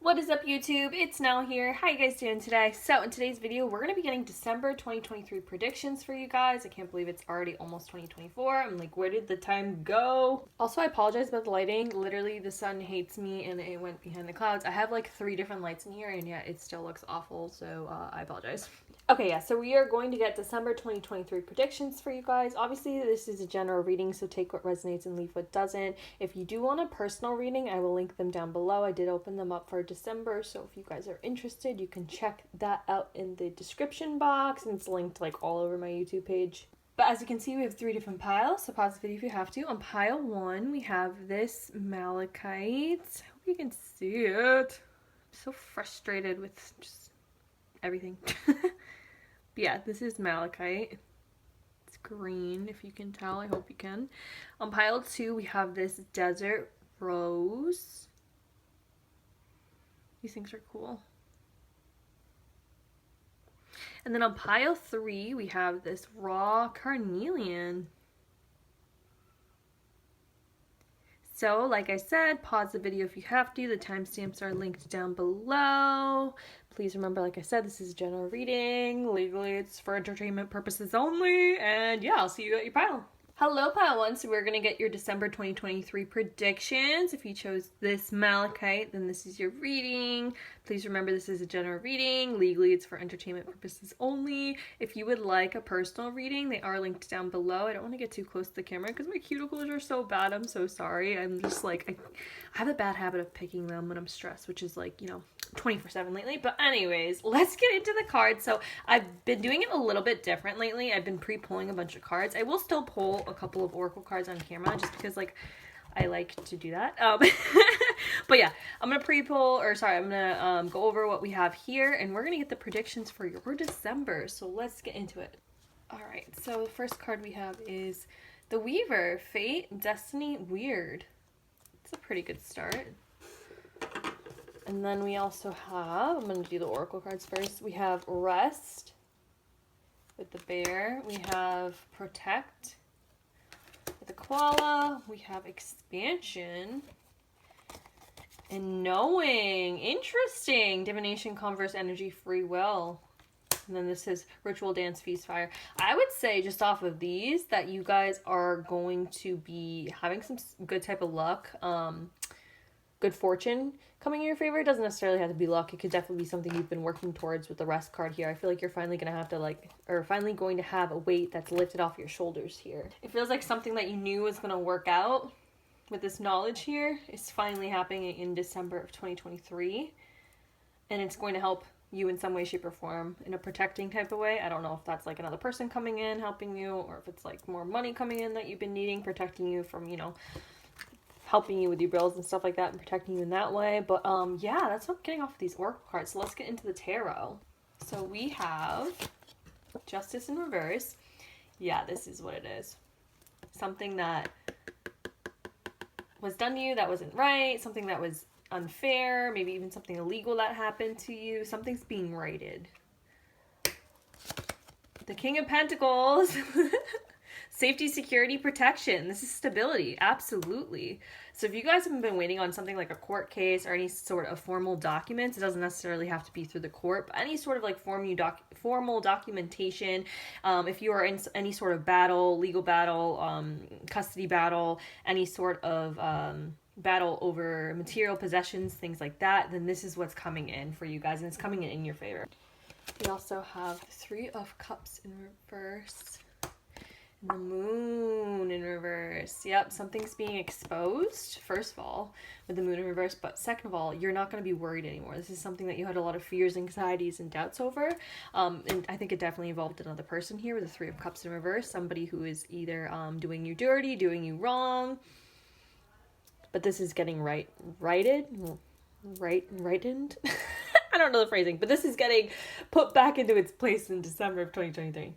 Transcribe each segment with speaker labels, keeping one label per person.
Speaker 1: What is up, YouTube? It's Nell here. How you guys doing today? So in today's video, we're going to be getting December 2023 predictions for you guys. I can't believe it's already almost 2024. I'm like, where did the time go? Also, I apologize about the lighting. Literally, the sun hates me and it went behind the clouds. I have like 3 different lights in here and yet it still looks awful, so I apologize. Okay, yeah, so we are going to get December 2023 predictions for you guys. Obviously, this is a general reading, so take what resonates and leave what doesn't. If you do want a personal reading, I will link them down below. I did open them up for December, so if you guys are interested, you can check that out in the description box, and it's linked like all over my YouTube page. But as you can see, we have 3 different piles, so pause the video if you have to. On pile 1, we have this malachite. I hope you can see it. I'm so frustrated with just everything. Yeah, this is malachite. It's green, if you can tell. I hope you can. On pile 2, we have this desert rose. These things are cool. And then on pile 3, we have this raw carnelian. So, like I said, pause the video if you have to. The timestamps are linked down below. Please remember, like I said, this is a general reading. Legally, it's for entertainment purposes only. And yeah, I'll see you at your pile. Hello, pile 1. So we're going to get your December 2023 predictions. If you chose this malachite, then this is your reading. Please remember, this is a general reading. Legally, it's for entertainment purposes only. If you would like a personal reading, they are linked down below. I don't want to get too close to the camera because my cuticles are so bad. I'm so sorry. I'm just like, I have a bad habit of picking them when I'm stressed, which is like, 24/7 lately. But anyways, let's get into the cards. So I've been doing it a little bit different lately. I've been pre-pulling a bunch of cards. I will still pull a couple of oracle cards on camera just because like I like to do that. But yeah, I'm gonna I'm gonna go over what we have here, and we're gonna get the predictions for your December. So let's get into it. All right, so the first card we have is the Weaver. Fate, Destiny, Weird. It's a pretty good start. And then we also have, I'm going to do the oracle cards first. We have Rest with the bear. We have Protect with the koala. We have Expansion and Knowing. Interesting. Divination, Converse, Energy, Free Will. And then this is Ritual, Dance, Feast, Fire. I would say just off of these that you guys are going to be having some good type of luck. Good fortune coming in your favor. It doesn't necessarily have to be luck. It could definitely be something you've been working towards with the Rest card here. I feel like you're finally going to have to finally going to have a weight that's lifted off your shoulders here. It feels like something that you knew was going to work out with this knowledge here is finally happening in December of 2023. And it's going to help you in some way, shape, or form in a protecting type of way. I don't know if that's like another person coming in helping you, or if it's like more money coming in that you've been needing, protecting you from, helping you with your bills and stuff like that and protecting you in that way. But yeah, that's what I'm getting off of these oracle cards. So let's get into the tarot. So we have Justice in reverse. Yeah, this is what it is. Something that was done to you that wasn't right, something that was unfair, maybe even something illegal that happened to you. Something's being righted. The King of Pentacles. Safety, security, protection. This is stability. Absolutely. So if you guys have been waiting on something like a court case or any sort of formal documents, it doesn't necessarily have to be through the court, but any sort of like formal documentation. If you are in any sort of battle, legal battle, custody battle, any sort of battle over material possessions, things like that, then this is what's coming in for you guys, and it's coming in your favor. We also have the 3 of Cups in reverse. And the Moon in reverse. Yep, something's being exposed, first of all, with the Moon in reverse. But second of all, you're not going to be worried anymore. This is something that you had a lot of fears, anxieties, and doubts over. And I think it definitely involved another person here with the 3 of Cups in reverse. Somebody who is either doing you dirty, doing you wrong. But this is getting rightened? I don't know the phrasing. But this is getting put back into its place in December of 2023.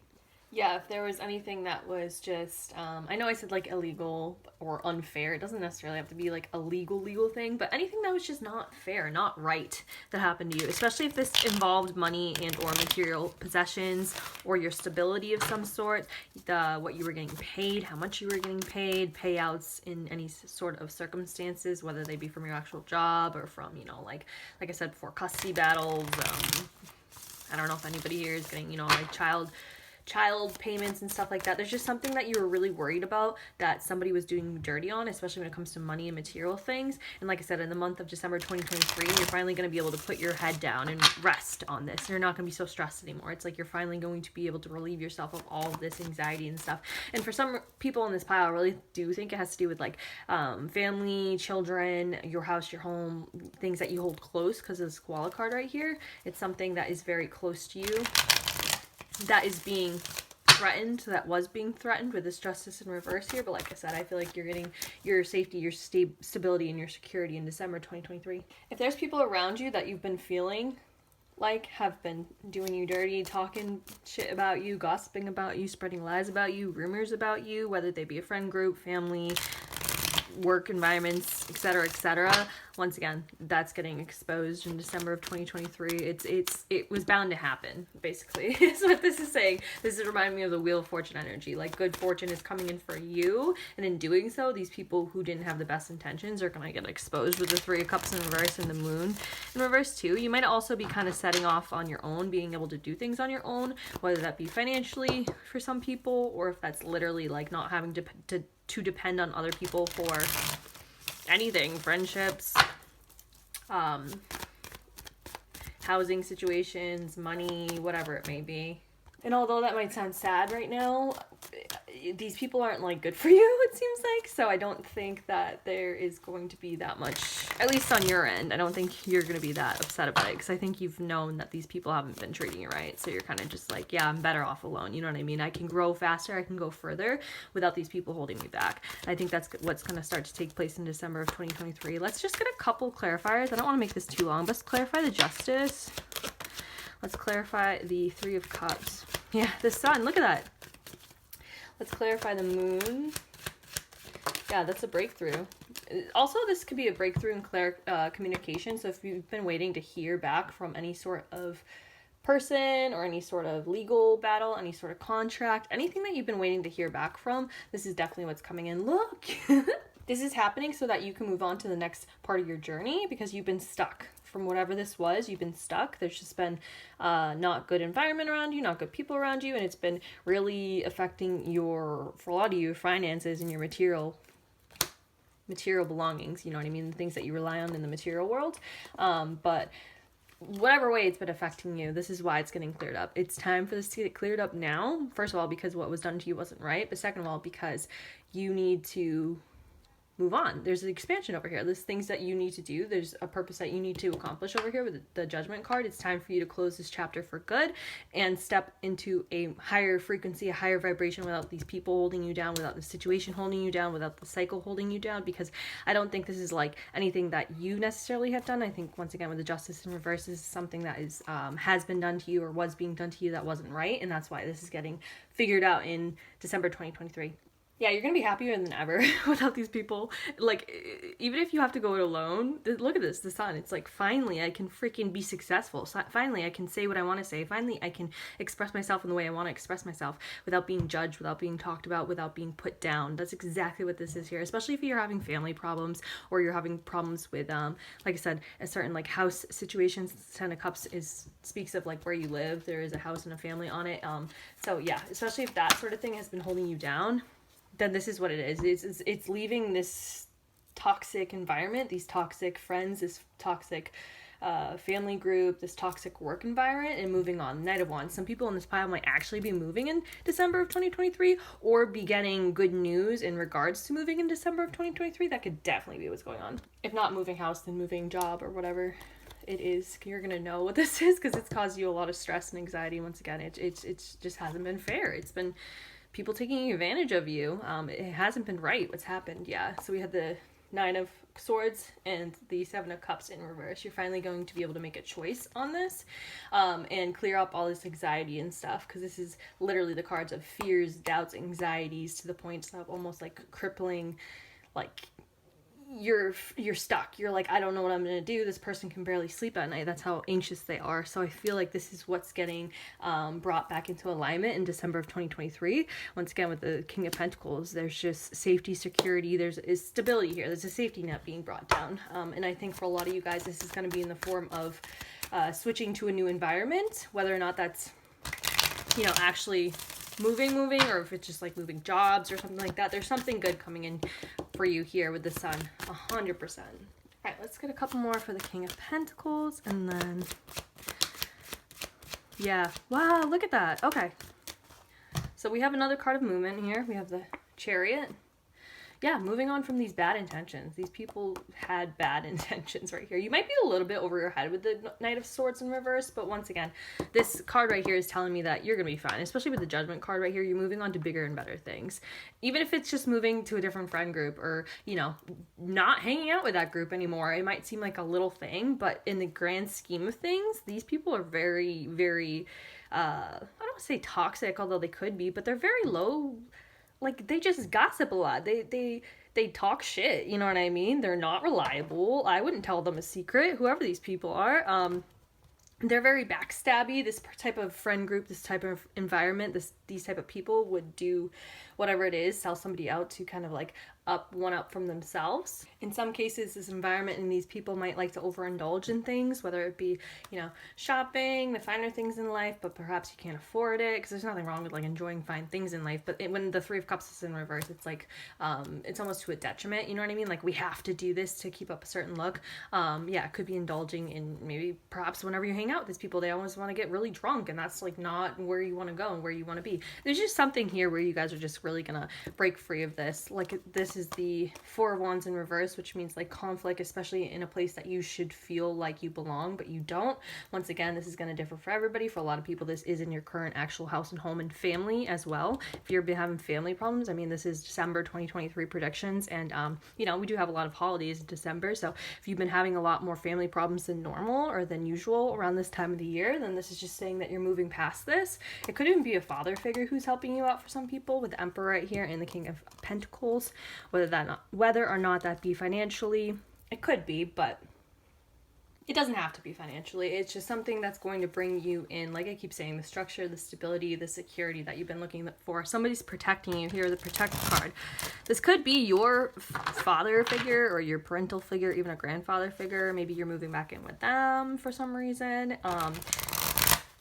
Speaker 1: Yeah, if there was anything that was just, I know I said like illegal or unfair. It doesn't necessarily have to be like a legal thing, but anything that was just not fair, not right that happened to you, especially if this involved money and or material possessions or your stability of some sort, what you were getting paid, how much you were getting paid, payouts in any sort of circumstances, whether they be from your actual job or from, like I said before, custody battles. I don't know if anybody here is getting, like child payments and stuff like that. There's just something that you were really worried about that somebody was doing dirty on, especially when it comes to money and material things. And like I said, in the month of December 2023, you're finally going to be able to put your head down and rest on this. You're not going to be so stressed anymore. It's like you're finally going to be able to relieve yourself of all of this anxiety and stuff. And for some people in this pile, I really do think it has to do with like family, children, your house, your home, things that you hold close because of the Squall card right here. It's something that is very close to you, that is being threatened, that was being threatened with this justice in reverse here. But like I said, I feel like you're getting your safety, your stability, and your security in December 2023. If there's people around you that you've been feeling like have been doing you dirty, talking shit about you, gossiping about you, spreading lies about you, rumors about you, whether they be a friend group, family, work environments, etc., once again, that's getting exposed in December of 2023. It was bound to happen, basically. Is what this is saying. This is reminding me of the Wheel of Fortune energy. Like, good fortune is coming in for you, and in doing so, these people who didn't have the best intentions are gonna get exposed with the Three of Cups in reverse and the Moon in reverse too. You might also be kind of setting off on your own, being able to do things on your own, whether that be financially for some people, or if that's literally like not having to depend on other people for anything, friendships, housing situations, money, whatever it may be. And although that might sound sad right now, these people aren't like good for you, it seems like. So I don't think that there is going to be that much, at least on your end. I don't think you're going to be that upset about it, because I think you've known that these people haven't been treating you right. So you're kind of just like, yeah, I'm better off alone. You know what I mean? I can grow faster. I can go further without these people holding me back. I think that's what's going to start to take place in December of 2023. Let's just get a couple clarifiers. I don't want to make this too long, but let's clarify the Justice. Let's clarify the Three of Cups. Yeah, the Sun. Look at that. Let's clarify the Moon. Yeah, that's a breakthrough. Also, this could be a breakthrough in communication. So if you've been waiting to hear back from any sort of person or any sort of legal battle, any sort of contract, anything that you've been waiting to hear back from, this is definitely what's coming in. Look! This is happening so that you can move on to the next part of your journey, because you've been stuck. From whatever this was, you've been stuck. There's just been not good environment around you, not good people around you, and it's been really affecting for a lot of you, finances and your material belongings, you know what I mean, the things that you rely on in the material world. But whatever way it's been affecting you, this is why it's getting cleared up. It's time for this to get cleared up now. First of all, because what was done to you wasn't right, but second of all, because you need to move on. There's an expansion over here. There's things that you need to do. There's a purpose that you need to accomplish over here with the Judgment card. It's time for you to close this chapter for good and step into a higher frequency, a higher vibration, without these people holding you down, without the situation holding you down, without the cycle holding you down, because I don't think this is like anything that you necessarily have done. I think, once again, with the Justice in reverse, is something that is has been done to you or was being done to you that wasn't right, and that's why this is getting figured out in December 2023. Yeah, you're going to be happier than ever without these people. Like, even if you have to go it alone, look at this, the Sun. It's like, finally, I can freaking be successful. So finally, I can say what I want to say. Finally, I can express myself in the way I want to express myself without being judged, without being talked about, without being put down. That's exactly what this is here, especially if you're having family problems or you're having problems with, like I said, a certain, like, house situations. Ten of Cups speaks of, like, where you live. There is a house and a family on it. So, yeah, especially if that sort of thing has been holding you down, then this is what it is. It's leaving this toxic environment, these toxic friends, this toxic family group, this toxic work environment, and moving on. Knight of Wands. Some people in this pile might actually be moving in December of 2023, or be getting good news in regards to moving in December of 2023. That could definitely be what's going on. If not moving house, then moving job or whatever it is. You're gonna know what this is, because it's caused you a lot of stress and anxiety. Once again, it's just hasn't been fair. It's been people taking advantage of you. It hasn't been right what's happened. Yeah, so we had the Nine of Swords and the Seven of Cups in reverse. You're finally going to be able to make a choice on this, and clear up all this anxiety and stuff, because this is literally the cards of fears, doubts, anxieties, to the point of almost like crippling, like you're stuck. You're like, I don't know what I'm gonna do. This person can barely sleep at night. That's how anxious they are. So I feel like this is what's getting brought back into alignment in December of 2023. Once again, with the King of Pentacles, there's just safety, security. There's stability here. There's a safety net being brought down. And I think for a lot of you guys, this is going to be in the form of switching to a new environment, whether or not that's, you know, actually moving, or if it's just like moving jobs or something like that. There's something good coming in for you here with the Sun, 100%. All right, let's get a couple more for the King of Pentacles, and then, yeah, wow, look at that. Okay, so we have another card of movement here. We have the Chariot. Yeah, moving on from these bad intentions. These people had bad intentions right here. You might be a little bit over your head with the Knight of Swords in reverse, but once again, this card right here is telling me that you're going to be fine, especially with the Judgment card right here. You're moving on to bigger and better things. Even if it's just moving to a different friend group, or, you know, not hanging out with that group anymore. It might seem like a little thing, but in the grand scheme of things, these people are very, very, I don't want to say toxic, although they could be, but they're very low. Like, they just gossip a lot. They talk shit, you know what I mean? They're not reliable. I wouldn't tell them a secret, whoever these people are. They're very backstabby. This type of friend group, this type of environment, these type of people would do whatever it is, sell somebody out to kind of like one up from themselves. In some cases, this environment and these people might like to overindulge in things, whether it be, you know, shopping, the finer things in life, but perhaps you can't afford it, because there's nothing wrong with like enjoying fine things in life. But when the Three of Cups is in reverse, it's like, it's almost to a detriment, you know what I mean? Like, we have to do this to keep up a certain look. Yeah, it could be indulging in, maybe perhaps whenever you hang out with these people, they always want to get really drunk, and that's like not where you want to go and where you want to be. There's just something here where you guys are just really gonna break free of this. Like, this is the Four of Wands in reverse, which means like conflict, especially in a place that you should feel like you belong, but you don't. Once again, this is going to differ for everybody. For a lot of people, this is in your current actual house and home and family as well. If you're having family problems, I mean, this is December 2023 predictions, and you know, we do have a lot of holidays in December, so if you've been having a lot more family problems than normal or than usual around this time of the year, then this is just saying that you're moving past this. It could even be a father figure who's helping you out for some people, with the Emperor right here and the King of Pentacles. Whether or not that be financially, it could be, but it doesn't have to be financially. It's just something that's going to bring you in, like I keep saying, the structure, the stability, the security that you've been looking for. Somebody's protecting you here, the Protect card. This could be your father figure or your parental figure, even a grandfather figure. Maybe you're moving back in with them for some reason.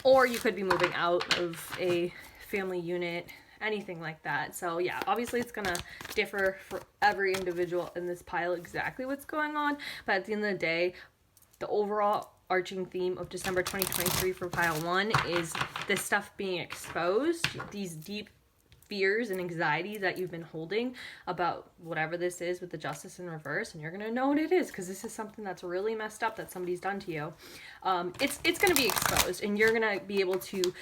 Speaker 1: Or you could be moving out of a family unit, anything like that. So yeah, obviously it's gonna differ for every individual in this pile exactly what's going on, but at the end of the day, the overall arching theme of December 2023 for pile 1 is this stuff being exposed, these deep fears and anxiety that you've been holding about whatever this is with the Justice in reverse, and you're gonna know what it is, because this is something that's really messed up that somebody's done to you. It's gonna be exposed, and you're gonna be able to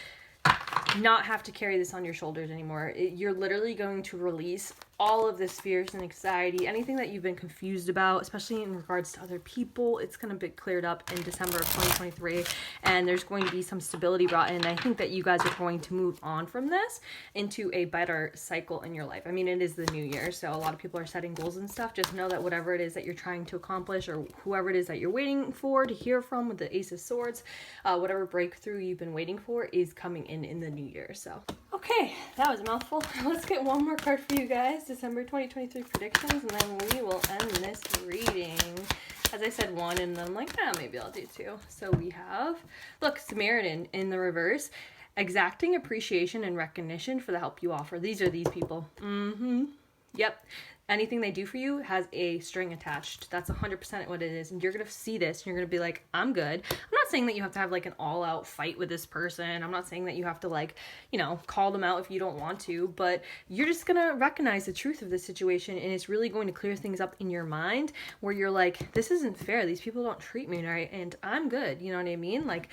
Speaker 1: not have to carry this on your shoulders anymore. You're literally going to release all of this fears and anxiety, anything that you've been confused about, especially in regards to other people. It's going to be cleared up in December of 2023, and there's going to be some stability brought in. I think that you guys are going to move on from this into a better cycle in your life. I mean, it is the new year, so a lot of people are setting goals and stuff. Just know that whatever it is that you're trying to accomplish, or whoever it is that you're waiting for to hear from with the Ace of Swords, whatever breakthrough you've been waiting for is coming in the new year. So okay, that was a mouthful. Let's get one more card for you guys, December 2023 predictions, and then we will end this reading. As I said, one, and then I'm like, maybe I'll do two. So we have, look, Samaritan in the reverse, exacting appreciation and recognition for the help you offer. These are these people. Yep. Anything they do for you has a string attached. That's 100% what it is. And you're going to see this, and you're going to be like, I'm good. I'm not saying that you have to have like an all-out fight with this person. I'm not saying that you have to, like, you know, call them out if you don't want to, but you're just going to recognize the truth of the situation, and it's really going to clear things up in your mind where you're like, this isn't fair. These people don't treat me right, and I'm good. You know what I mean? Like,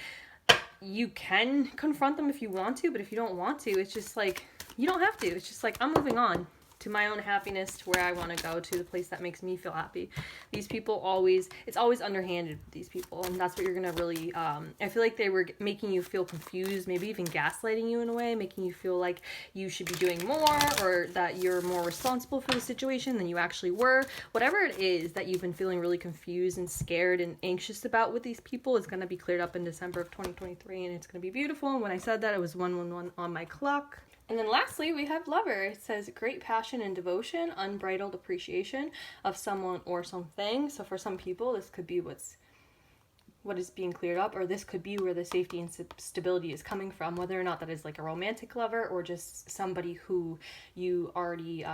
Speaker 1: you can confront them if you want to, but if you don't want to, it's just like, you don't have to. It's just like, I'm moving on to my own happiness, to where I want to go, to the place that makes me feel happy. These people always, it's always underhanded with these people, and that's what you're gonna really, I feel like they were making you feel confused, maybe even gaslighting you in a way, making you feel like you should be doing more, or that you're more responsible for the situation than you actually were. Whatever it is that you've been feeling really confused and scared and anxious about with these people is gonna be cleared up in December of 2023, and it's gonna be beautiful. And when I said that, it was 111 on my clock. And then lastly, we have lover. It says great passion and devotion, unbridled appreciation of someone or something. So for some people, this could be what is being cleared up, or this could be where the safety and stability is coming from, whether or not that is like a romantic lover or just somebody who you already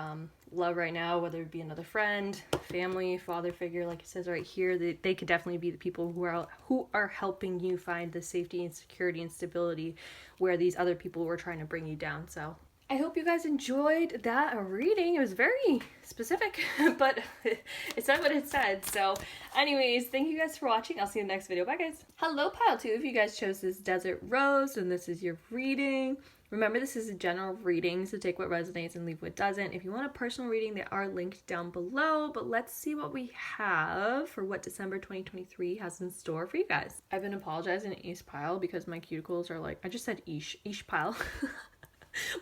Speaker 1: love right now, whether it be another friend, family, father figure, like it says right here. They could definitely be the people who are helping you find the safety and security and stability where these other people were trying to bring you down. So I hope you guys enjoyed that reading. It was very specific, but it said what it said. So anyways, thank you guys for watching. I'll see you in the next video. Bye, guys. Hello, pile 2. If you guys chose this Desert Rose and this is your reading, remember this is a general reading, so take what resonates and leave what doesn't. If you want a personal reading, they are linked down below, but let's see what we have for what December 2023 has in store for you guys. I've been apologizing to East Pile because my cuticles are like, I just said Ish Pile.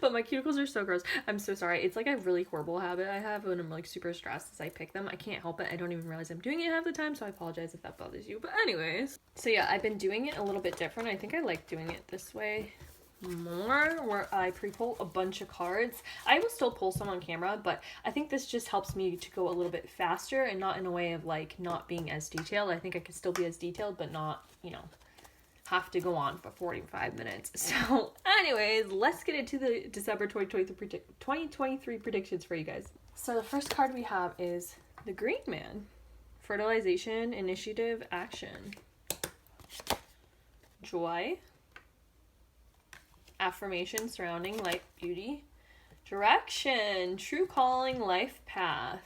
Speaker 1: But my cuticles are so gross. I'm so sorry. It's like a really horrible habit I have when I'm like super stressed as I pick them. I can't help it. I don't even realize I'm doing it half the time, so I apologize if that bothers you. But anyways, so yeah, I've been doing it a little bit different. I think I like doing it this way more, where I pre-pull a bunch of cards. I will still pull some on camera, but I think this just helps me to go a little bit faster and not in a way of like not being as detailed. I think I could still be as detailed, but not, you know, have to go on for 45 minutes. So anyways, let's get into the December 2023 predictions for you guys. So the first card we have is the Green Man. Fertilization, initiative, action. Joy. Affirmation surrounding life, beauty. Direction, true calling, life path.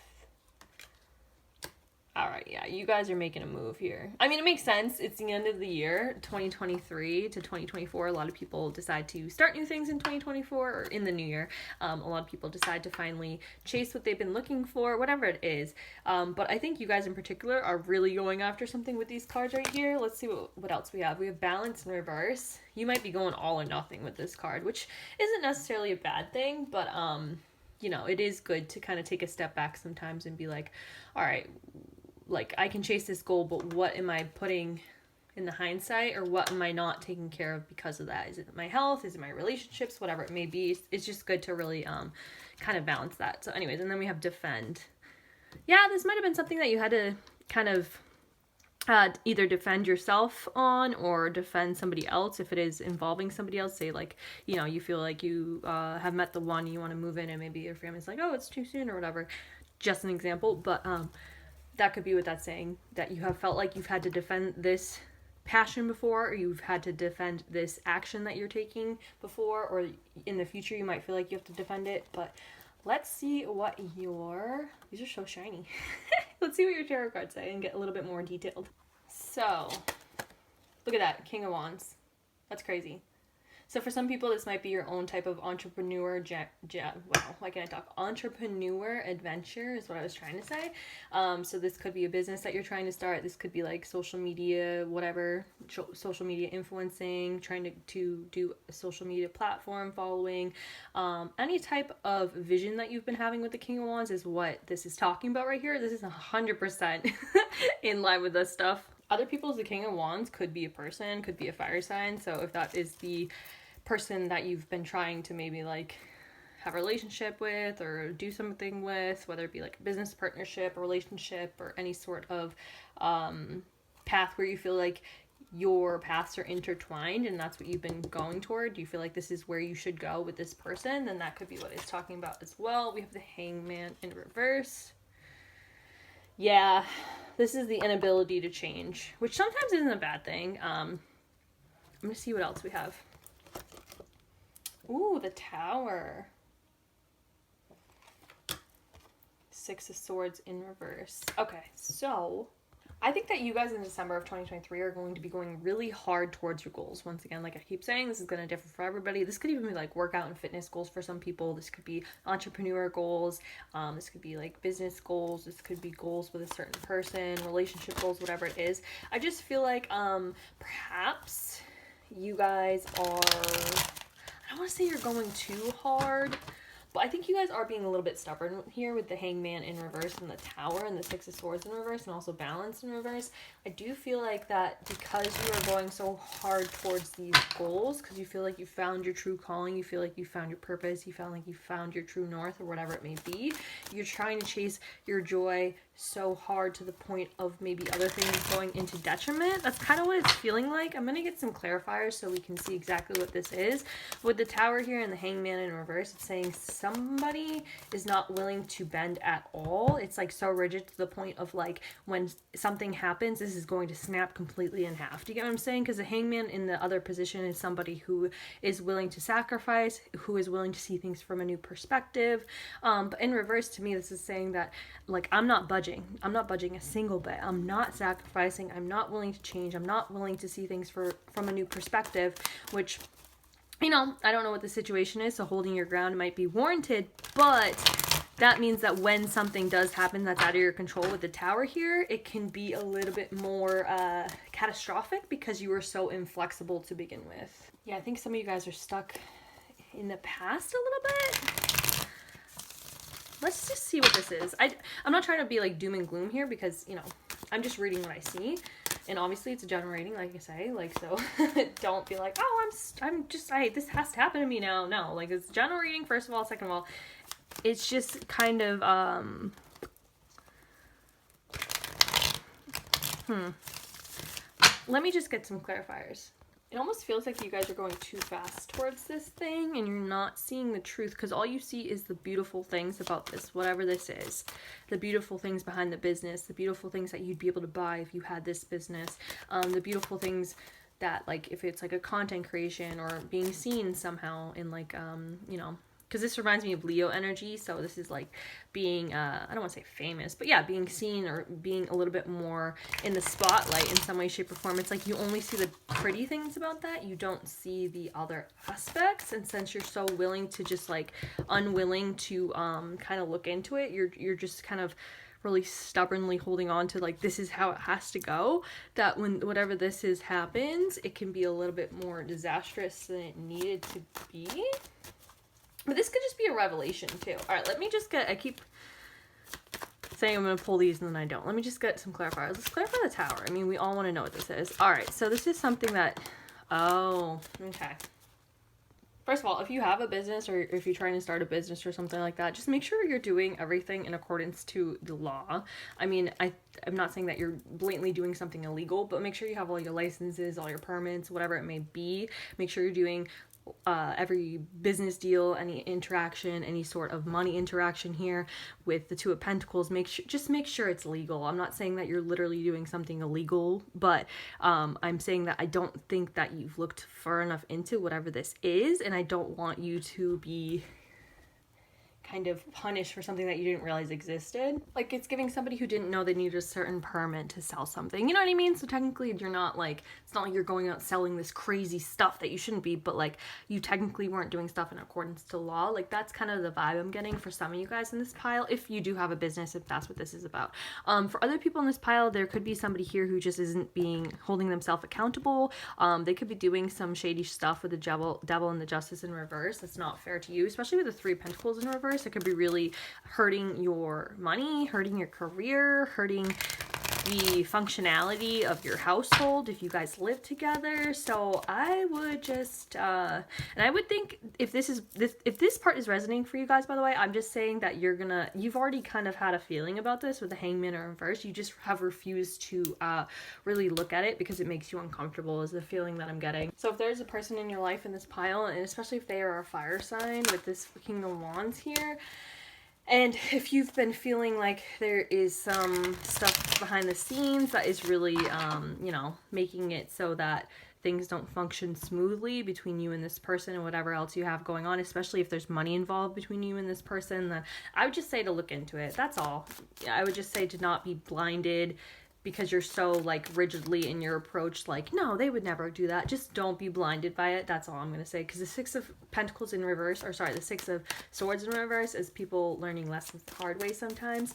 Speaker 1: Alright, yeah, you guys are making a move here. I mean, it makes sense. It's the end of the year, 2023 to 2024. A lot of people decide to start new things in 2024 or in the new year. A lot of people decide to finally chase what they've been looking for, whatever it is. But I think you guys in particular are really going after something with these cards right here. Let's see what else we have. We have balance in reverse. You might be going all or nothing with this card, which isn't necessarily a bad thing, but you know, it is good to kind of take a step back sometimes and be like, all right, like I can chase this goal, but what am I putting in the hindsight, or what am I not taking care of because of that? Is it my health? Is it my relationships? Whatever it may be. It's just good to really kind of balance that. So anyways, and then we have defend. Yeah, this might have been something that you had to kind of either defend yourself on or defend somebody else if it is involving somebody else. Say like, you know, you feel like you have met the one, you want to move in, and maybe your family's like, oh, it's too soon or whatever. Just an example, but that could be what that's saying, that you have felt like you've had to defend this passion before, or you've had to defend this action that you're taking before, or in the future you might feel like you have to defend it. But let's see what these are so shiny. Let's see what your tarot cards say and get a little bit more detailed. So, look at that, King of Wands. That's crazy. So for some people, this might be your own type of entrepreneur, why can't I talk? Entrepreneur adventure is what I was trying to say. So this could be a business that you're trying to start. This could be like social media, whatever, social media influencing, trying to do a social media platform following. Any type of vision that you've been having with the King of Wands is what this is talking about right here. This is 100% in line with this stuff. Other people's the King of Wands could be a person, could be a fire sign. So if that is the person that you've been trying to maybe like have a relationship with or do something with, whether it be like a business partnership, a relationship, or any sort of path where you feel like your paths are intertwined and that's what you've been going toward, you feel like this is where you should go with this person, then that could be what it's talking about as well. We have the Hangman in reverse. Yeah, this is the inability to change, which sometimes isn't a bad thing. I'm gonna see what else we have. Ooh, the Tower. Six of Swords in reverse. Okay, so I think that you guys in December of 2023 are going to be going really hard towards your goals. Once again, like I keep saying, this is going to differ for everybody. This could even be like workout and fitness goals for some people. This could be entrepreneur goals. This could be like business goals. This could be goals with a certain person, relationship goals, whatever it is. I just feel like perhaps you guys are, I don't want to say you're going too hard, but I think you guys are being a little bit stubborn here with the Hangman in reverse and the Tower and the Six of Swords in reverse and also Balance in reverse. I do feel like that because you are going so hard towards these goals, because you feel like you found your true calling, you feel like you found your purpose, you found like you found your true north or whatever it may be, you're trying to chase your joy so hard to the point of maybe other things going into detriment. That's kind of what it's feeling like. I'm going to get some clarifiers so we can see exactly what this is. With the Tower here and the Hangman in reverse, it's saying somebody is not willing to bend at all. It's like so rigid to the point of like when something happens, this is going to snap completely in half. Do you get what I'm saying? Because the Hangman in the other position is somebody who is willing to sacrifice, who is willing to see things from a new perspective. But in reverse, to me, this is saying that like I'm not budging. I'm not budging a single bit. I'm not sacrificing. I'm not willing to change. I'm not willing to see things from a new perspective, which, you know, I don't know what the situation is, so holding your ground might be warranted, but that means that when something does happen that's out of your control with the Tower here, it can be a little bit more catastrophic because you were so inflexible to begin with. Yeah, I think some of you guys are stuck in the past a little bit. Let's just see what this is. I'm not trying to be like doom and gloom here because, you know, I'm just reading what I see. And obviously it's a general reading, like I say, like, so don't be like, oh, this has to happen to me now. No, like it's general reading, first of all. Second of all, it's just kind of, let me just get some clarifiers. It almost feels like you guys are going too fast towards this thing and you're not seeing the truth because all you see is the beautiful things about this, whatever this is. The beautiful things behind the business, the beautiful things that you'd be able to buy if you had this business, the beautiful things that, like, if it's like a content creation or being seen somehow in like, you know, because this reminds me of Leo energy, so this is like being, I don't want to say famous, but yeah, being seen or being a little bit more in the spotlight in some way, shape, or form. It's like you only see the pretty things about that. You don't see the other aspects, and since you're so willing to just like, unwilling to kind of look into it, you're just kind of really stubbornly holding on to like this is how it has to go, that when whatever this is happens, it can be a little bit more disastrous than it needed to be. But this could just be a revelation too. All right, let me just get, I keep saying I'm going to pull these and then I don't. Let me just get some clarifiers. Let's clarify the Tower. I mean, we all want to know what this is. All right, so this is something that, oh, okay. First of all, if you have a business or if you're trying to start a business or something like that, just make sure you're doing everything in accordance to the law. I mean, I'm not saying that you're blatantly doing something illegal, but make sure you have all your licenses, all your permits, whatever it may be. Make sure you're doing every business deal, any interaction, any sort of money interaction here with the Two of Pentacles. Just make sure it's legal. I'm not saying that you're literally doing something illegal, but I'm saying that I don't think that you've looked far enough into whatever this is, and I don't want you to be kind of punished for something that you didn't realize existed. Like, it's giving somebody who didn't know they needed a certain permit to sell something. You know what I mean? So technically you're not like, it's not like you're going out selling this crazy stuff that you shouldn't be, but like you technically weren't doing stuff in accordance to law. Like that's kind of the vibe I'm getting for some of you guys in this pile, if you do have a business, if that's what this is about. For other people in this pile, there could be somebody here who just isn't holding themselves accountable. They could be doing some shady stuff with the devil and the Justice in reverse. That's not fair to you, especially with the Three of Pentacles in reverse. It could be really hurting your money, hurting your career, hurting the functionality of your household if you guys live together. So I would just and I would think if this part is resonating for you guys, by the way, I'm just saying that you've already kind of had a feeling about this with the Hangman in reverse. You just have refused to really look at it because it makes you uncomfortable, is the feeling that I'm getting. So if there's a person in your life in this pile, and especially if they are a fire sign with this King of Wands here, and if you've been feeling like there is some stuff behind the scenes that is really, you know, making it so that things don't function smoothly between you and this person and whatever else you have going on, especially if there's money involved between you and this person, then I would just say to look into it. That's all. I would just say to not be blinded because you're so like rigidly in your approach, like, no, they would never do that. Just don't be blinded by it. That's all I'm going to say. Because the Six of Pentacles in reverse, or sorry, the Six of Swords in reverse is people learning lessons the hard way sometimes.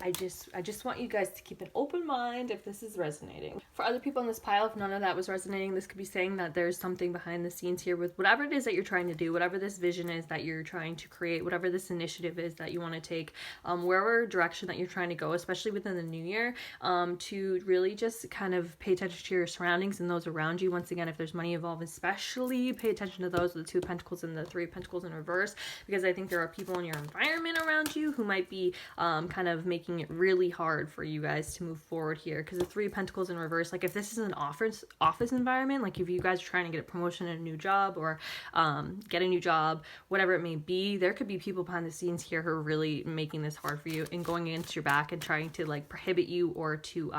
Speaker 1: I just want you guys to keep an open mind if this is resonating. For other people in this pile, if none of that was resonating, this could be saying that there's something behind the scenes here with whatever it is that you're trying to do, whatever this vision is that you're trying to create, whatever this initiative is that you want to take, wherever direction that you're trying to go, especially within the new year, to really just kind of pay attention to your surroundings and those around you. Once again, if there's money involved, especially pay attention to those with the Two of Pentacles and the Three of Pentacles in reverse, because I think there are people in your environment around you who might be kind of making it really hard for you guys to move forward here. Because the Three of Pentacles in reverse, like if this is an office environment, like if you guys are trying to get a promotion in a new job or get a new job, whatever it may be, there could be people behind the scenes here who are really making this hard for you and going against your back and trying to like prohibit you, or to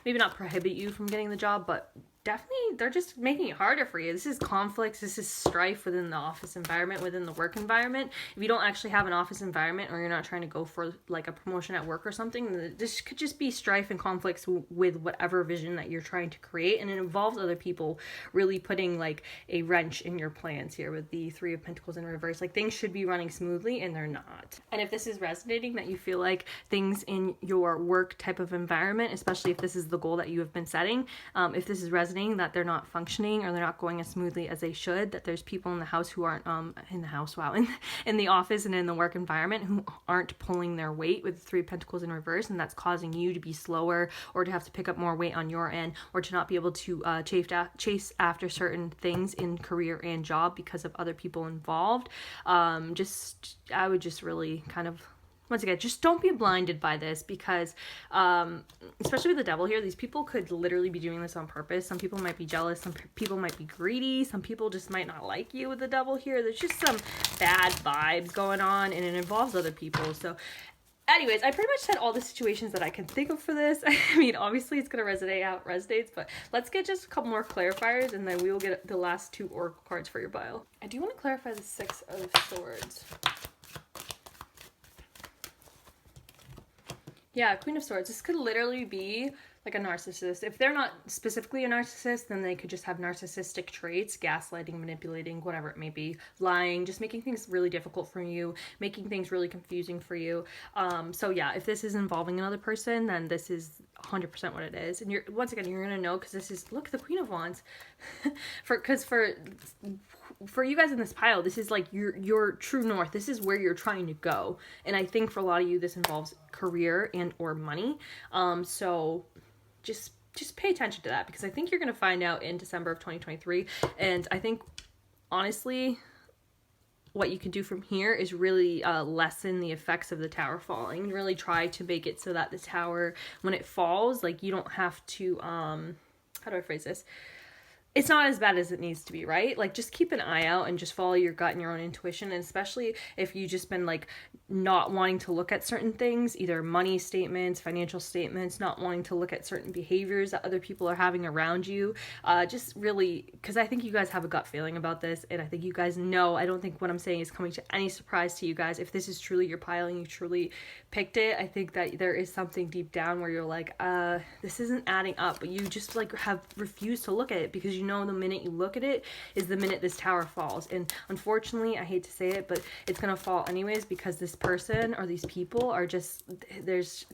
Speaker 1: maybe not prohibit you from getting the job, but definitely they're just making it harder for you. This is conflicts, this is strife within the office environment, within the work environment. If you don't actually have an office environment, or you're not trying to go for like a promotion at work or something, this could just be strife and conflicts with whatever vision that you're trying to create, and it involves other people really putting like a wrench in your plans here with the Three of Pentacles in reverse. Like things should be running smoothly and they're not. And if this is resonating, that you feel like things in your work type of environment, especially if this is the goal that you have been setting, if this is resonating, that they're not functioning or they're not going as smoothly as they should, that there's people in the house who aren't in the office and in the work environment who aren't pulling their weight with the Three of Pentacles in reverse, and that's causing you to be slower, or to have to pick up more weight on your end, or to not be able to chase after certain things in career and job because of other people involved. I would just really kind of, once again, just don't be blinded by this, because especially with the Devil here, these people could literally be doing this on purpose. Some people might be jealous, some people might be greedy, some people just might not like you with the Devil here. There's just some bad vibes going on, and it involves other people. So anyways, I pretty much said all the situations that I can think of for this. I mean, obviously it's going to resonate how it resonates, but let's get just a couple more clarifiers, and then we will get the last two oracle cards for your pile. I do want to clarify the Six of Swords. Yeah, Queen of Swords. This could literally be like a narcissist. If they're not specifically a narcissist, then they could just have narcissistic traits, gaslighting, manipulating, whatever it may be, lying, just making things really difficult for you, making things really confusing for you. So yeah, if this is involving another person, then this is 100% what it is. And once again, you're gonna know, because this is, look, the Queen of Wands. For you guys in this pile, this is like your true north. This is where you're trying to go. And I think for a lot of you, this involves career and or money. So just pay attention to that, because I think you're going to find out in December of 2023. And I think, honestly, what you can do from here is really lessen the effects of the tower falling. Really try to make it so that the tower, when it falls, like you don't have to, how do I phrase this? It's not as bad as it needs to be, right? Like, just keep an eye out and just follow your gut and your own intuition. And especially if you just been like not wanting to look at certain things, either money statements, financial statements, not wanting to look at certain behaviors that other people are having around you. Just really, because I think you guys have a gut feeling about this, and I think you guys know, I don't think what I'm saying is coming to any surprise to you guys. If this is truly your pile and you truly picked it, I think that there is something deep down where you're like, this isn't adding up, but you just like have refused to look at it, because you know the minute you look at it is the minute this tower falls. And unfortunately, I hate to say it, but it's gonna fall anyways, because this person or these people are just, there's,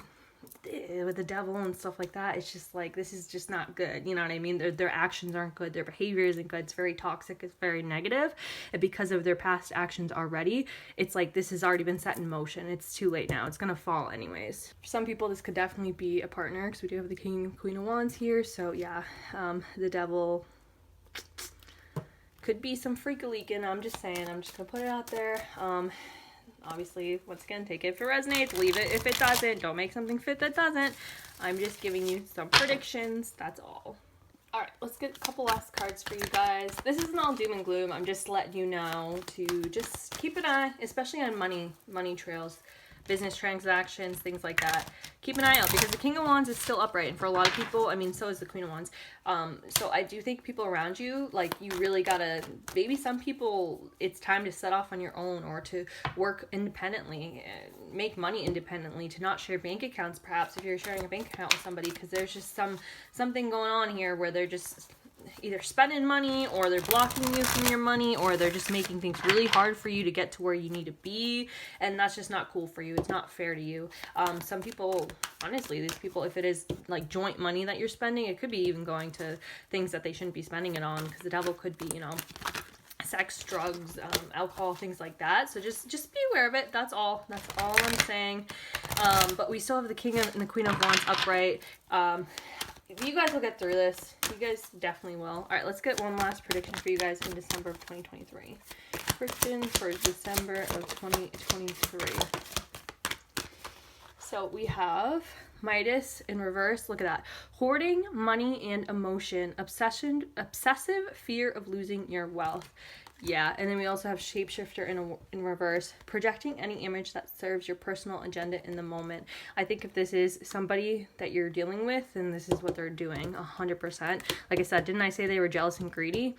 Speaker 1: with the Devil and stuff like that, it's just like, this is just not good, you know what I mean? Their actions aren't good, their behavior isn't good, it's very toxic, it's very negative, and because of their past actions already, it's like this has already been set in motion. It's too late now, it's gonna fall anyways. For some people, this could definitely be a partner, because we do have the King and Queen of Wands here. So yeah, the Devil could be some freak leaking. I'm just saying, I'm just gonna put it out there. Obviously, once again, take it if it resonates, leave it if it doesn't. Don't make something fit that doesn't. I'm just giving you some predictions, that's all. Alright, let's get a couple last cards for you guys. This isn't all doom and gloom. I'm just letting you know to just keep an eye, especially on money trails. business transactions, things like that. Keep an eye out because the King of Wands is still upright, and for a lot of people, I mean, so is the Queen of Wands. So I do think people around you, like, you really gotta, maybe some people, it's time to set off on your own or to work independently, make money independently, to not share bank accounts, perhaps, if you're sharing a bank account with somebody, because there's just something going on here where they're just either spending money, or they're blocking you from your money, or they're just making things really hard for you to get to where you need to be, and that's just not cool for you. It's not fair to you. Some people, honestly, these people, if it is like joint money that you're spending, it could be even going to things that they shouldn't be spending it on, because the devil could be, you know, sex, drugs, alcohol, things like that. So just be aware of it. That's all I'm saying. But we still have the King and the Queen of Wands upright. You guys will get through this. You guys definitely will. All right, let's get one last prediction for you guys in December of 2023. Prediction for December of 2023. So we have Midas in reverse. Look at that. Hoarding money and emotion. Obsessive fear of losing your wealth. Yeah, and then we also have Shapeshifter in reverse, projecting any image that serves your personal agenda in the moment. I think if this is somebody that you're dealing with, then this is what they're doing, 100%. Like I said, didn't I say they were jealous and greedy?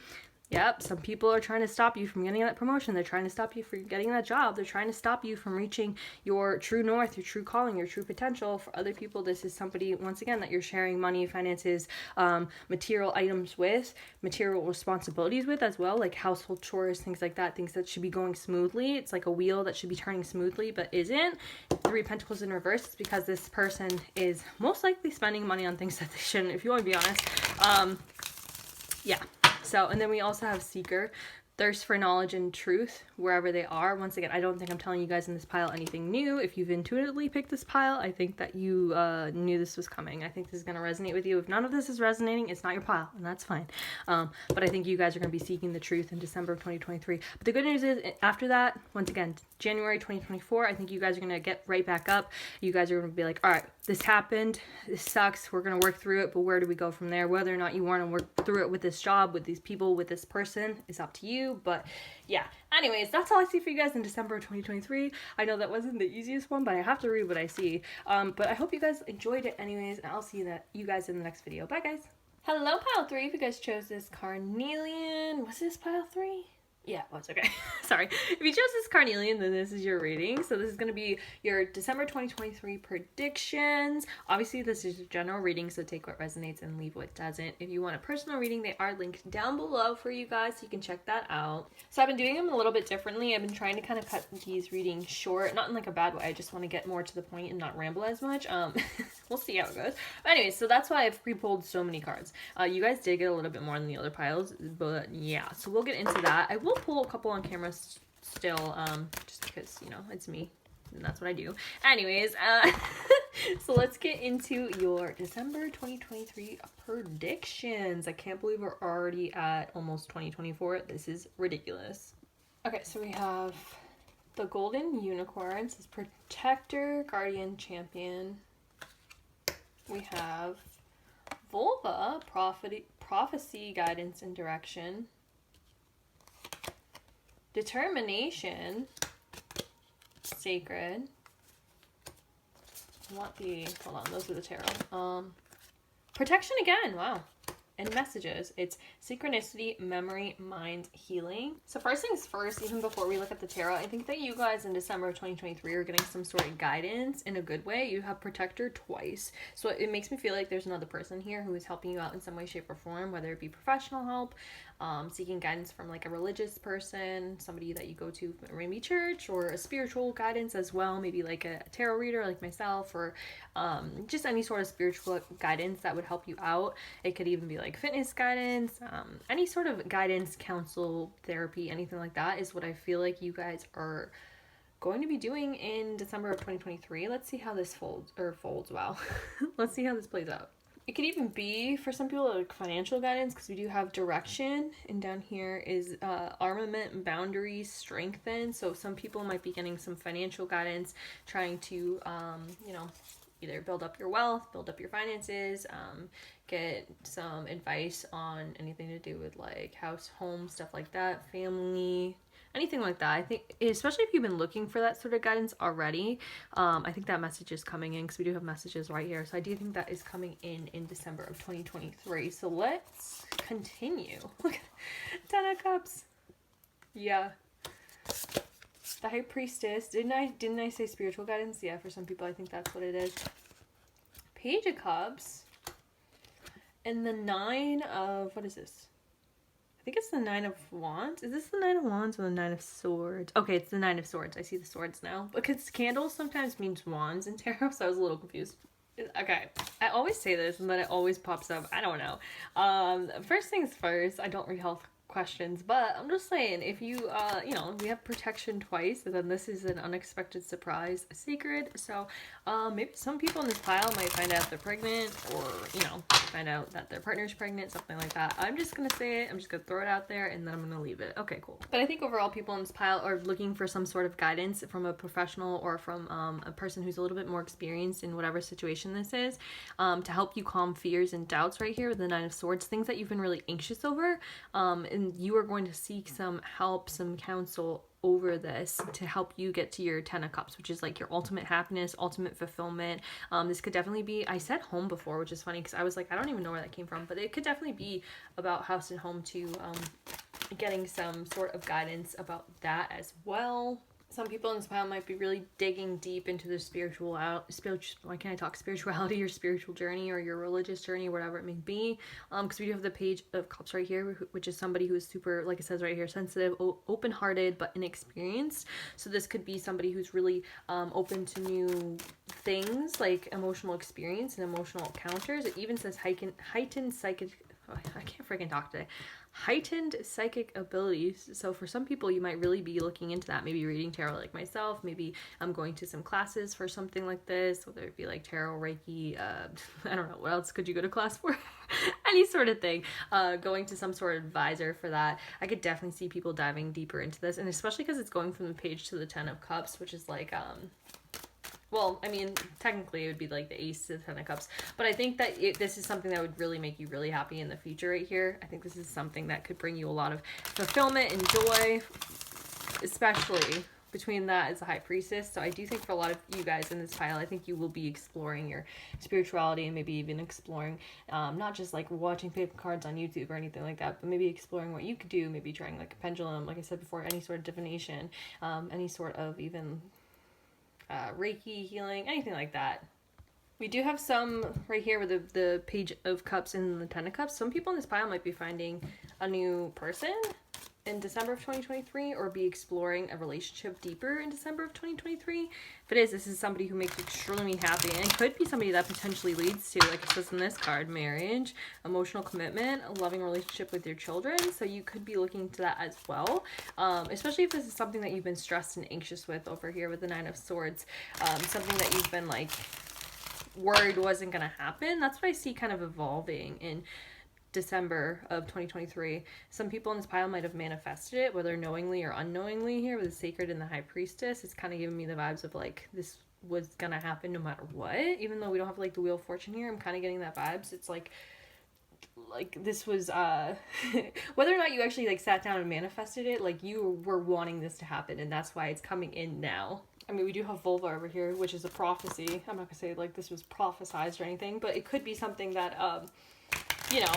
Speaker 1: Yep, some people are trying to stop you from getting that promotion. They're trying to stop you from getting that job. They're trying to stop you from reaching your true north, your true calling, your true potential. For other people, this is somebody, once again, that you're sharing money, finances, material items with, material responsibilities with as well, like household chores, things like that, things that should be going smoothly. It's like a wheel that should be turning smoothly, but isn't. Three of Pentacles in reverse is because this person is most likely spending money on things that they shouldn't, if you want to be honest. Yeah. So, and then we also have Seeker, thirst for knowledge and truth wherever they are. Once again, I don't think I'm telling you guys in this pile anything new. If you've intuitively picked this pile, I think that you knew this was coming. I think this is going to resonate with you. If none of this is resonating, it's not your pile, and that's fine. But I think you guys are going to be seeking the truth in December of 2023. But the good news is, after that, once again, January 2024, I think you guys are going to get right back up. You guys are going to be like, all right, this happened. This sucks. We're going to work through it, but where do we go from there? Whether or not you want to work through it with this job, with these people, with this person, is up to you. But yeah, anyways, that's all I see for you guys in December of 2023. I know that wasn't the easiest one, but I have to read what I see. But I hope you guys enjoyed it anyways, and I'll see you guys in the next video. Bye, guys. Hello, pile 3. If you guys chose this carnelian, was this pile 3? Yeah, it was. Okay. Sorry. If you chose this carnelian, then this is your reading. So this is going to be your December 2023 predictions. Obviously, this is a general reading, so take what resonates and leave what doesn't. If you want a personal reading, they are linked down below for you guys, so you can check that out. So I've been doing them a little bit differently. I've been trying to kind of cut these readings short, not in like a bad way. I just want to get more to the point and not ramble as much. We'll see how it goes. But anyways, so that's why I've pre-pulled so many cards. You guys did get a little bit more than the other piles, but yeah, so we'll get into that. I will pull a couple on camera still, just because, you know, it's me and that's what I do. Anyways, so let's get into your December 2023 predictions. I can't believe we're already at almost 2024. This is ridiculous. Okay, so we have the Golden Unicorn. It says Protector, Guardian, Champion. We have Vulva, Prophecy, Guidance, and Direction. Determination, Sacred. Hold on, those are the tarot. Protection again, wow. And messages. It's synchronicity, memory, mind, healing. So first things first, even before we look at the tarot, I think that you guys in December of 2023 are getting some sort of guidance in a good way. You have Protector twice. So it makes me feel like there's another person here who is helping you out in some way, shape, or form, whether it be professional help, seeking guidance from like a religious person, somebody that you go to, maybe church, or a spiritual guidance as well, maybe like a tarot reader like myself, or just any sort of spiritual guidance that would help you out. It could even be like fitness guidance, any sort of guidance, counsel, therapy, anything like that is what I feel like you guys are going to be doing in December of 2023. Let's see how this folds, wow. Let's see how this plays out. It could even be, for some people, like financial guidance, because we do have direction, and down here is armament and boundaries, strengthen. So some people might be getting some financial guidance, trying to, you know, either build up your wealth, build up your finances, get some advice on anything to do with like house, home, stuff like that, family, anything like that. I think, especially if you've been looking for that sort of guidance already, I think that message is coming in, because we do have messages right here. So I do think that is coming in December of 2023. So let's continue. Look, 10 of Cups. Yeah. The High Priestess. Didn't I say spiritual guidance? Yeah, for some people I think that's what it is. Page of Cups. And the 9 of, what is this? I think it's the 9 of Wands. Is this the 9 of Wands or the 9 of Swords? Okay, it's the 9 of Swords. I see the swords now. Because candles sometimes means wands in tarot, so I was a little confused. Okay, I always say this and then it always pops up. I don't know. First things first, I don't read health questions, but I'm just saying, if you you know, we have protection twice, and then this is an unexpected surprise sacred. So maybe some people in this pile might find out they're pregnant, or you know, find out that their partner's pregnant, something like that. I'm just gonna say it, I'm just gonna throw it out there, and then I'm gonna leave it. Okay, cool. But I think overall people in this pile are looking for some sort of guidance from a professional, or from a person who's a little bit more experienced in whatever situation this is, to help you calm fears and doubts right here with the 9 of Swords, things that you've been really anxious over, and you are going to seek some help, some counsel over this to help you get to your 10 of Cups, which is like your ultimate happiness, ultimate fulfillment. This could definitely be, I said home before, which is funny because I was like, I don't even know where that came from, but it could definitely be about house and home too, getting some sort of guidance about that as well. Some people in this pile might be really digging deep into their why can't I talk, spirituality, or spiritual journey, or your religious journey, whatever it may be. Because we do have the Page of Cups right here, which is somebody who is super, like it says right here, sensitive, open-hearted, but inexperienced. So this could be somebody who's really open to new things, like emotional experience and emotional encounters. It even says heightened psychic, oh, I can't freaking talk today. Heightened psychic abilities. So for some people you might really be looking into that, maybe reading tarot like myself, maybe I'm going to some classes for something like this, whether it be like tarot, Reiki, I don't know, what else could you go to class for? Any sort of thing, going to some sort of advisor for that. I could definitely see people diving deeper into this, and especially because it's going from the Page to the 10 of Cups, which is like well, I mean, technically it would be like the Ace to the 10 of Cups, but I think that this is something that would really make you really happy in the future right here. I think this is something that could bring you a lot of fulfillment and joy, especially between that as a High Priestess. So I do think for a lot of you guys in this pile, I think you will be exploring your spirituality, and maybe even exploring, not just like watching paper cards on YouTube or anything like that, but maybe exploring what you could do, maybe trying like a pendulum, like I said before, any sort of divination, any sort of even Reiki, healing, anything like that. We do have some right here with the Page of Cups and the 10 of Cups. Some people in this pile might be finding a new person in December of 2023, or be exploring a relationship deeper in December of 2023. If it is, this is somebody who makes you extremely happy, and it could be somebody that potentially leads to, like it says in this card, marriage, emotional commitment, a loving relationship with your children. So you could be looking to that as well, especially if this is something that you've been stressed and anxious with over here with the 9 of Swords, something that you've been like worried wasn't gonna happen. That's what I see kind of evolving in December of 2023. Some people in this pile might have manifested it, whether knowingly or unknowingly here with the Sacred and the High Priestess. It's kind of giving me the vibes of like this was gonna happen no matter what. Even though we don't have like the Wheel of Fortune here, I'm kind of getting that vibes. It's like this was whether or not you actually like sat down and manifested it, like you were wanting this to happen, and that's why it's coming in now. I mean, we do have vulva over here, which is a prophecy. I'm not gonna say like this was prophesized or anything, but it could be something that you know,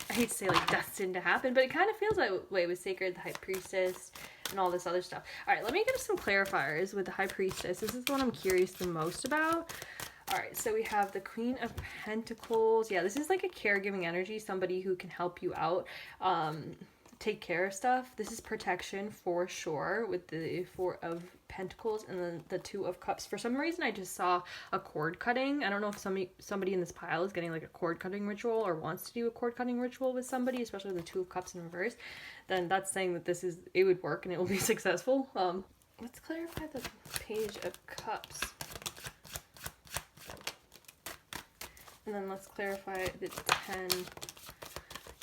Speaker 1: I hate to say like destined to happen, but it kind of feels that way with Sacred, the High Priestess, and all this other stuff. All right, let me give some clarifiers with the High Priestess. This is the one I'm curious the most about. All right, so we have the Queen of Pentacles. Yeah, this is like a caregiving energy, somebody who can help you out, take care of stuff. This is protection for sure with the 4 of Pentacles and then the 2 of Cups. For some reason, I just saw a cord cutting. I don't know if somebody in this pile is getting like a cord cutting ritual or wants to do a cord cutting ritual with somebody, especially the 2 of Cups in reverse. Then that's saying that it would work and it will be successful. Let's clarify the Page of Cups. And then let's clarify the 10.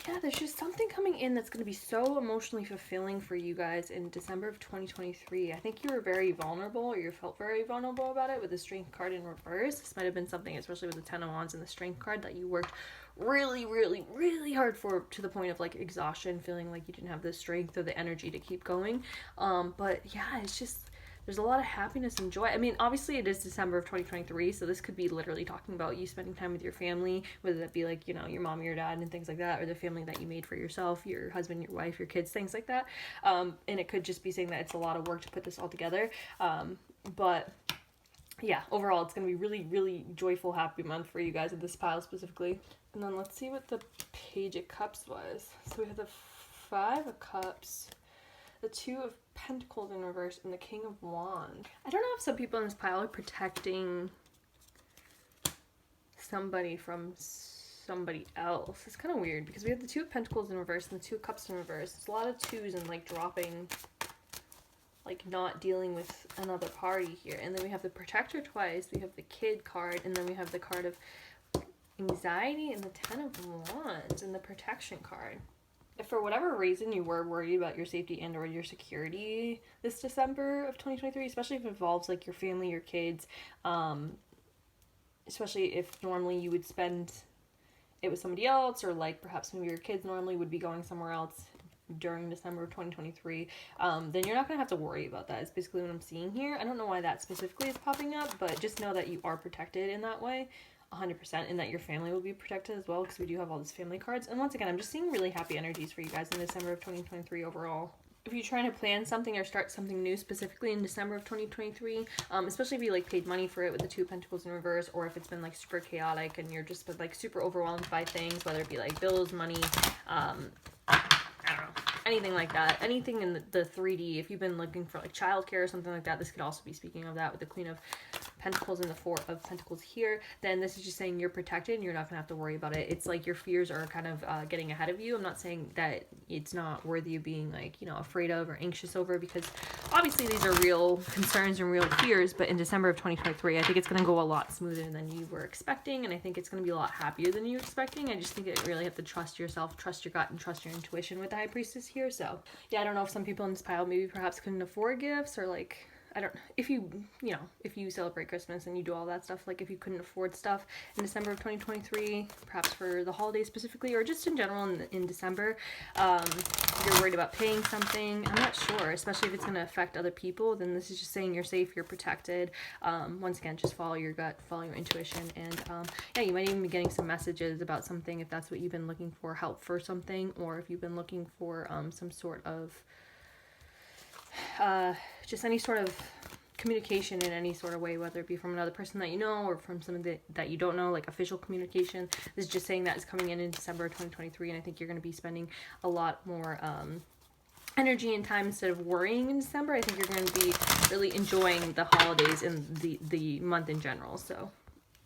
Speaker 1: Yeah, there's just something coming in that's going to be so emotionally fulfilling for you guys in December of 2023. I think you were very vulnerable, or you felt very vulnerable about it with the Strength card in reverse. This might have been something, especially with the 10 of Wands and the Strength card, that you worked really, really, really hard for, to the point of like exhaustion, feeling like you didn't have the strength or the energy to keep going. But yeah, it's just, there's a lot of happiness and joy. I mean, obviously it is December of 2023, so this could be literally talking about you spending time with your family, whether that be like, you know, your mom, your dad, and things like that, or the family that you made for yourself, your husband, your wife, your kids, things like that. And it could just be saying that it's a lot of work to put this all together. But yeah, overall, it's going to be really, really joyful, happy month for you guys in this pile specifically. And then let's see what the Page of Cups was. So we have the Five of Cups, the Two of Pentacles in reverse, and the King of Wands. I don't know if some people in this pile are protecting somebody from somebody else. It's kind of weird because we have the Two of Pentacles in reverse and the Two of Cups in reverse. There's a lot of twos and like dropping, like not dealing with another party here. And then we have the Protector twice, we have the Kid card, and then we have the card of Anxiety and the Ten of Wands and the Protection card. If for whatever reason you were worried about your safety and or your security this December of 2023, especially if it involves like your family, your kids, especially if normally you would spend it with somebody else, or like perhaps maybe your kids normally would be going somewhere else during December of 2023, then you're not going to have to worry about that. It's basically what I'm seeing here. I don't know why that specifically is popping up, but just know that you are protected in that way, 100%, and that your family will be protected as well, because we do have all these family cards. And once again, I'm just seeing really happy energies for you guys in December of 2023 overall. If you're trying to plan something or start something new specifically in December of 2023, especially if you like paid money for it with the Two of Pentacles in reverse, or if it's been like super chaotic and you're just like super overwhelmed by things, whether it be like bills, money, I don't know, anything like that, anything in the 3D. If you've been looking for like childcare or something like that, this could also be speaking of that with the Queen of Pentacles and the Four of Pentacles here. Then this is just saying you're protected and you're not gonna have to worry about it. It's like your fears are kind of getting ahead of you. I'm not saying that it's not worthy of being like, you know, afraid of or anxious over, because obviously these are real concerns and real fears. But in December of 2023, I think it's gonna go a lot smoother than you were expecting, and I think it's gonna be a lot happier than you were expecting. I just think that you really have to trust yourself, trust your gut, and trust your intuition with the High Priestess here. So yeah, I don't know if some people in this pile maybe perhaps couldn't afford gifts, or like, I don't know, if you know, if you celebrate Christmas and you do all that stuff, like if you couldn't afford stuff in December of 2023, perhaps for the holidays specifically, or just in general in December, you're worried about paying something, I'm not sure, especially if it's going to affect other people, then this is just saying you're safe, you're protected. Once again, just follow your gut, follow your intuition, and yeah, you might even be getting some messages about something if that's what you've been looking for, help for something, or if you've been looking for some sort of just any sort of communication in any sort of way, whether it be from another person that you know or from someone that you don't know, like official communication. This is just saying that is coming in December 2023, and I think you're going to be spending a lot more energy and time instead of worrying in December. I think you're going to be really enjoying the holidays and the month in general. So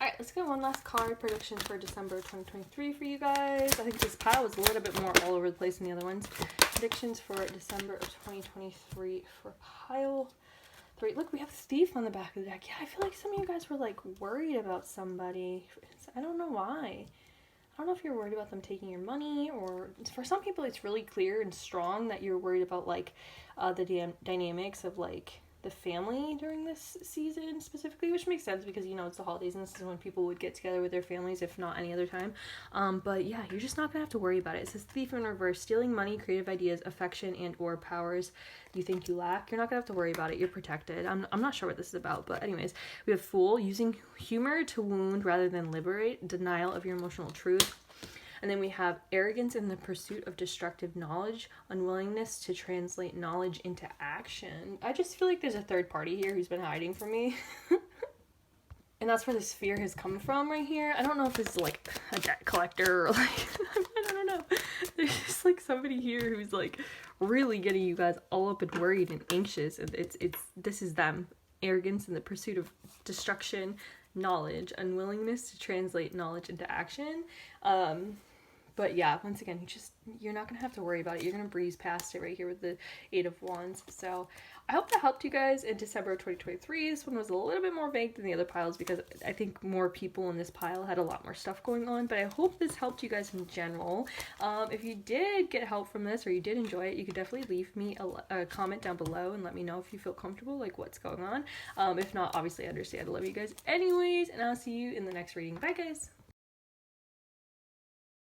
Speaker 1: alright, let's get one last card, predictions for December 2023 for you guys. I think this pile was a little bit more all over the place than the other ones. Predictions for December of 2023 for pile 3. Look, we have Thief on the back of the deck. Yeah, I feel like some of you guys were like worried about somebody. I don't know why. I don't know if you're worried about them taking your money, or for some people it's really clear and strong that you're worried about like the dynamics of like the family during this season specifically, which makes sense because, you know, it's the holidays and this is when people would get together with their families, if not any other time. But yeah, you're just not gonna have to worry about it. It says Thief in reverse, stealing money, creative ideas, affection, and or powers you think you lack. You're not gonna have to worry about it. You're protected. I'm not sure what this is about, but anyways, we have Fool, using humor to wound rather than liberate, denial of your emotional truth. And then we have Arrogance in the pursuit of destructive knowledge, unwillingness to translate knowledge into action. I just feel like there's a third party here who's been hiding from me. And that's where this fear has come from right here. I don't know if it's like a debt collector or like, I don't know. There's just like somebody here who's like really getting you guys all up and worried and anxious. And this is them. Arrogance in the pursuit of destruction, knowledge, unwillingness to translate knowledge into action. But yeah, once again, you're not going to have to worry about it. You're going to breeze past it right here with the Eight of Wands. So I hope that helped you guys in December of 2023. This one was a little bit more vague than the other piles because I think more people in this pile had a lot more stuff going on. But I hope this helped you guys in general. If you did get help from this or you did enjoy it, you could definitely leave me a comment down below and let me know if you feel comfortable, like what's going on. If not, obviously I understand. I love you guys anyways, and I'll see you in the next reading. Bye, guys.